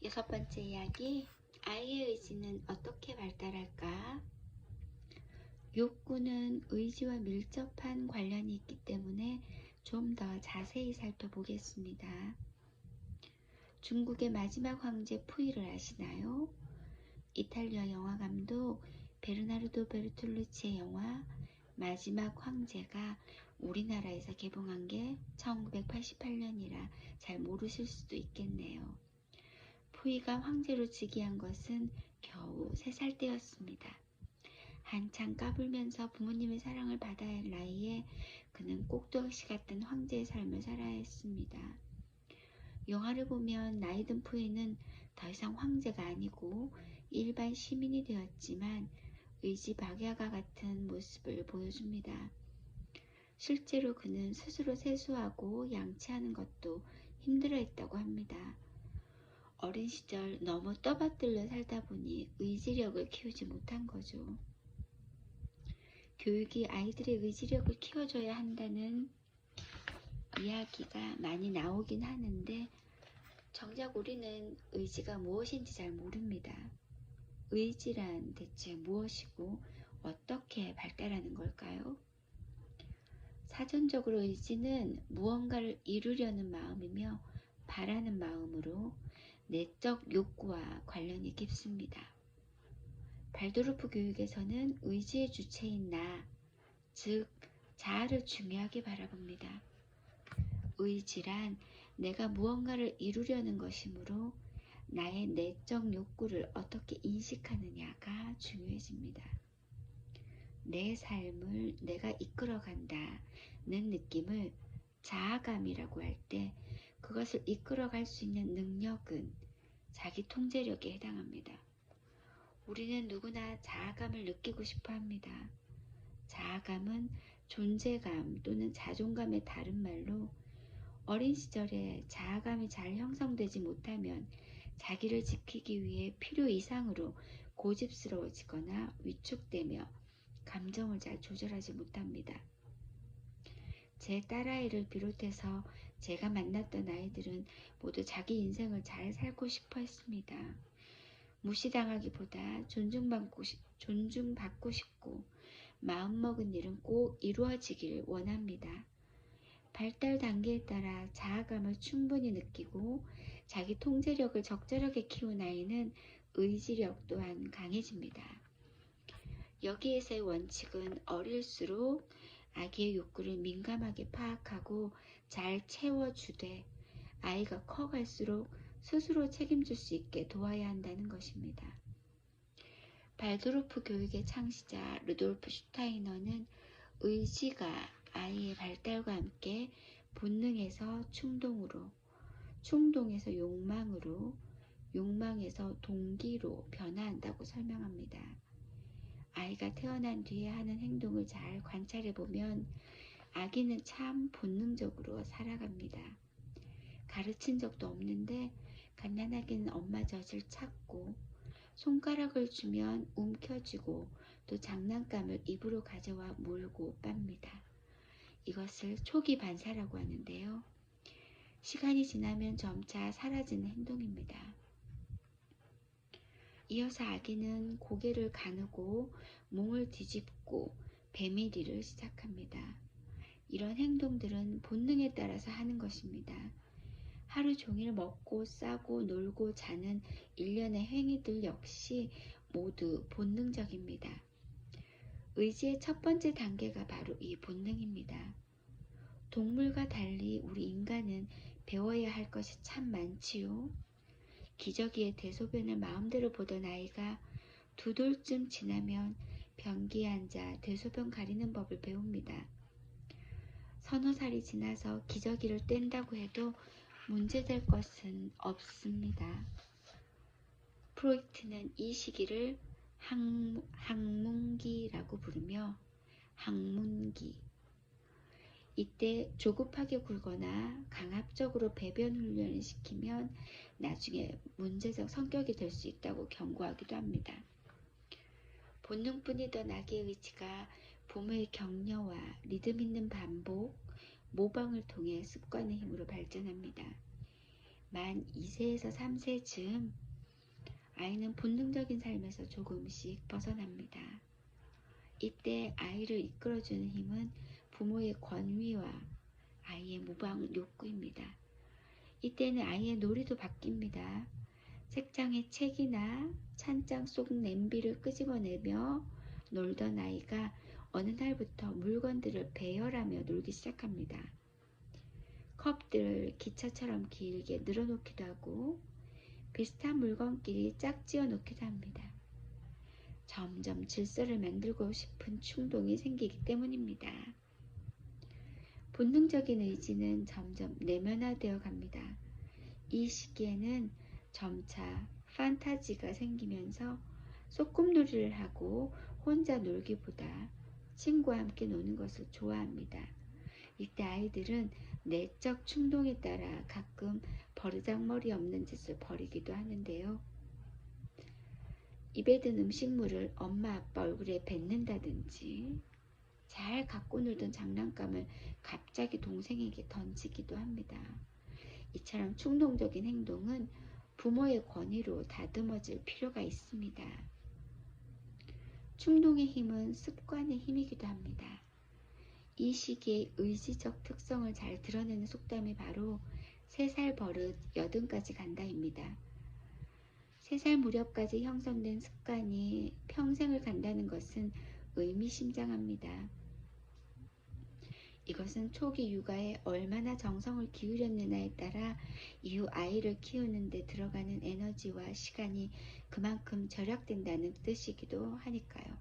여섯 번째 이야기, 아이의 의지는 어떻게 발달할까? 욕구는 의지와 밀접한 관련이 있기 때문에 좀 더 자세히 살펴보겠습니다. 중국의 마지막 황제 푸이를 아시나요? 이탈리아 영화 감독 베르나르도 베르톨루치의 영화 마지막 황제가 우리나라에서 개봉한 게 1988년이라 잘 모르실 수도 있겠네요. 푸이가 황제로 즉위한 것은 겨우 3살 때였습니다. 한창 까불면서 부모님의 사랑을 받아야 할 나이에 그는 꼭두각시 같은 황제의 삶을 살아야 했습니다. 영화를 보면 나이 든 푸이는 더 이상 황제가 아니고 일반 시민이 되었지만 의지박약과 같은 모습을 보여줍니다. 실제로 그는 스스로 세수하고 양치하는 것도 힘들어했다고 합니다. 어린 시절 너무 떠받들려 살다 보니 의지력을 키우지 못한 거죠. 교육이 아이들의 의지력을 키워줘야 한다는 이야기가 많이 나오긴 하는데 정작 우리는 의지가 무엇인지 잘 모릅니다. 의지란 대체 무엇이고 어떻게 발달하는 걸까요? 사전적으로 의지는 무언가를 이루려는 마음이며 바라는 마음으로 내적 욕구와 관련이 깊습니다. 발도르프 교육에서는 의지의 주체인 나, 즉 자아를 중요하게 바라봅니다. 의지란 내가 무언가를 이루려는 것이므로 나의 내적 욕구를 어떻게 인식하느냐가 중요해집니다. 내 삶을 내가 이끌어간다는 느낌을 자아감이라고 할 때 그것을 이끌어갈 수 있는 능력은 자기 통제력에 해당합니다. 우리는 누구나 자아감을 느끼고 싶어 합니다. 자아감은 존재감 또는 자존감의 다른 말로 어린 시절에 자아감이 잘 형성되지 못하면 자기를 지키기 위해 필요 이상으로 고집스러워지거나 위축되며 감정을 잘 조절하지 못합니다. 제 딸아이를 비롯해서 제가 만났던 아이들은 모두 자기 인생을 잘 살고 싶어 했습니다. 무시당하기보다 존중받고 싶고 마음먹은 일은 꼭 이루어지길 원합니다. 발달 단계에 따라 자아감을 충분히 느끼고 자기 통제력을 적절하게 키운 아이는 의지력 또한 강해집니다. 여기에서의 원칙은 어릴수록 아기의 욕구를 민감하게 파악하고 잘 채워주되 아이가 커갈수록 스스로 책임질 수 있게 도와야 한다는 것입니다. 발도르프 교육의 창시자 루돌프 슈타이너는 의지가 아이의 발달과 함께 본능에서 충동으로, 충동에서 욕망으로, 욕망에서 동기로 변화한다고 설명합니다. 아이가 태어난 뒤에 하는 행동을 잘 관찰해보면 아기는 참 본능적으로 살아갑니다. 가르친 적도 없는데 갓난아기는 엄마 젖을 찾고 손가락을 주면 움켜쥐고 또 장난감을 입으로 가져와 물고 빱니다. 이것을 초기 반사라고 하는데요. 시간이 지나면 점차 사라지는 행동입니다. 이어서 아기는 고개를 가누고 몸을 뒤집고 배밀이를 시작합니다. 이런 행동들은 본능에 따라서 하는 것입니다. 하루 종일 먹고 싸고 놀고 자는 일련의 행위들 역시 모두 본능적입니다. 의지의 첫 번째 단계가 바로 이 본능입니다. 동물과 달리 우리 인간은 배워야 할 것이 참 많지요. 기저귀의 대소변을 마음대로 보던 아이가 2돌쯤 지나면 변기에 앉아 대소변 가리는 법을 배웁니다. 서너 살이 지나서 기저귀를 뗀다고 해도 문제될 것은 없습니다. 프로이트는 이 시기를 항문기라고 부르며 항문기. 이때 조급하게 굴거나 강압적으로 배변 훈련을 시키면 나중에 문제적 성격이 될 수 있다고 경고하기도 합니다. 본능뿐이던 아기의 의지가 부모의 격려와 리듬 있는 반복, 모방을 통해 습관의 힘으로 발전합니다. 만 2세에서 3세쯤 아이는 본능적인 삶에서 조금씩 벗어납니다. 이때 아이를 이끌어주는 힘은 부모의 권위와 아이의 모방 욕구입니다. 이때는 아이의 놀이도 바뀝니다. 책장에 책이나 찬장 속 냄비를 끄집어내며 놀던 아이가 어느 날부터 물건들을 배열하며 놀기 시작합니다. 컵들을 기차처럼 길게 늘어놓기도 하고 비슷한 물건끼리 짝지어 놓기도 합니다. 점점 질서를 만들고 싶은 충동이 생기기 때문입니다. 본능적인 의지는 점점 내면화되어 갑니다. 이 시기에는 점차 판타지가 생기면서 소꿉놀이를 하고 혼자 놀기보다 친구와 함께 노는 것을 좋아합니다. 이때 아이들은 내적 충동에 따라 가끔 버르장머리 없는 짓을 벌이기도 하는데요. 입에 든 음식물을 엄마 아빠 얼굴에 뱉는다든지 잘 갖고 놀던 장난감을 갑자기 동생에게 던지기도 합니다. 이처럼 충동적인 행동은 부모의 권위로 다듬어질 필요가 있습니다. 충동의 힘은 습관의 힘이기도 합니다. 이 시기의 의지적 특성을 잘 드러내는 속담이 바로 3살 버릇 80까지 간다입니다. 3살 무렵까지 형성된 습관이 평생을 간다는 것은 의미심장합니다. 이것은 초기 육아에 얼마나 정성을 기울였느냐에 따라 이후 아이를 키우는 데 들어가는 에너지와 시간이 그만큼 절약된다는 뜻이기도 하니까요.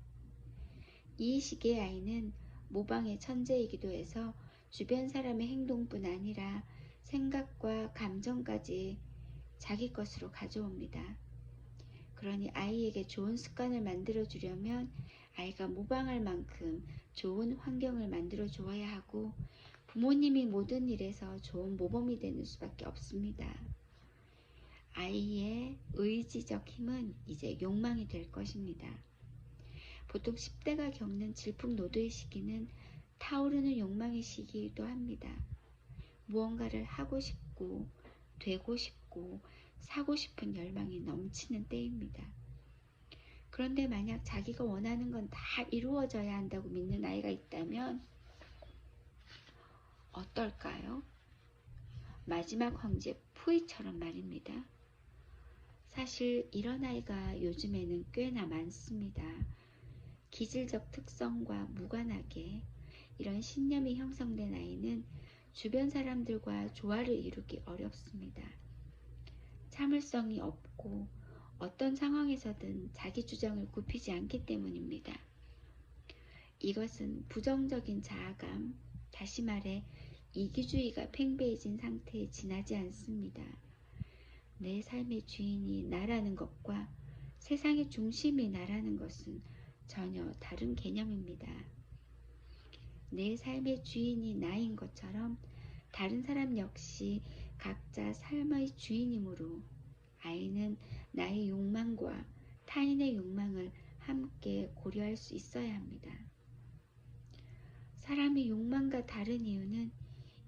이 시기의 아이는 모방의 천재이기도 해서 주변 사람의 행동뿐 아니라 생각과 감정까지 자기 것으로 가져옵니다. 그러니 아이에게 좋은 습관을 만들어주려면 아이가 모방할 만큼 좋은 환경을 만들어 주어야 하고 부모님이 모든 일에서 좋은 모범이 되는 수밖에 없습니다. 아이의 의지적 힘은 이제 욕망이 될 것입니다. 보통 10대가 겪는 질풍노도의 시기는 타오르는 욕망의 시기이기도 합니다. 무언가를 하고 싶고 되고 싶고 사고 싶은 열망이 넘치는 때입니다. 그런데 만약 자기가 원하는 건 다 이루어져야 한다고 믿는 아이가 있다면 어떨까요? 마지막 황제 푸이처럼 말입니다. 사실 이런 아이가 요즘에는 꽤나 많습니다. 기질적 특성과 무관하게 이런 신념이 형성된 아이는 주변 사람들과 조화를 이루기 어렵습니다. 참을성이 없고 어떤 상황에서든 자기 주장을 굽히지 않기 때문입니다. 이것은 부정적인 자아감, 다시 말해 이기주의가 팽배해진 상태에 지나지 않습니다. 내 삶의 주인이 나라는 것과 세상의 중심이 나라는 것은 전혀 다른 개념입니다. 내 삶의 주인이 나인 것처럼 다른 사람 역시 각자 삶의 주인이므로 아이는 나의 욕망과 타인의 욕망을 함께 고려할 수 있어야 합니다. 사람의 욕망과 다른 이유는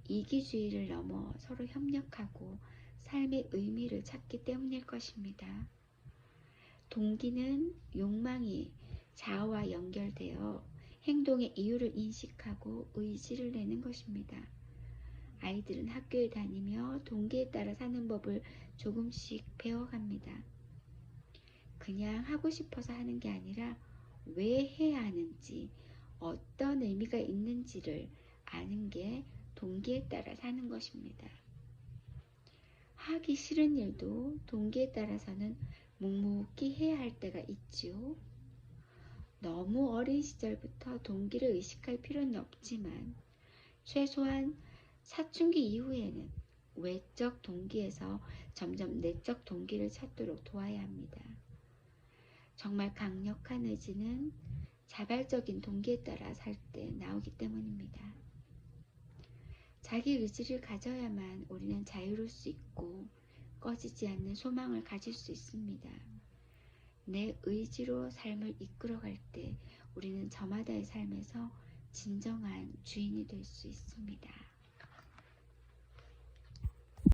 이기주의를 넘어 서로 협력하고 삶의 의미를 찾기 때문일 것입니다. 동기는 욕망이 자아와 연결되어 행동의 이유를 인식하고 의지를 내는 것입니다. 아이들은 학교에 다니며 동기에 따라 사는 법을 조금씩 배워갑니다. 그냥 하고 싶어서 하는 게 아니라 왜 해야 하는지, 어떤 의미가 있는지를 아는 게 동기에 따라 사는 것입니다. 하기 싫은 일도 동기에 따라서는 묵묵히 해야 할 때가 있지요. 너무 어린 시절부터 동기를 의식할 필요는 없지만 최소한 사춘기 이후에는 외적 동기에서 점점 내적 동기를 찾도록 도와야 합니다. 정말 강력한 의지는 자발적인 동기에 따라 살 때 나오기 때문입니다. 자기 의지를 가져야만 우리는 자유로울 수 있고 꺼지지 않는 소망을 가질 수 있습니다. 내 의지로 삶을 이끌어갈 때 우리는 저마다의 삶에서 진정한 주인이 될 수 있습니다.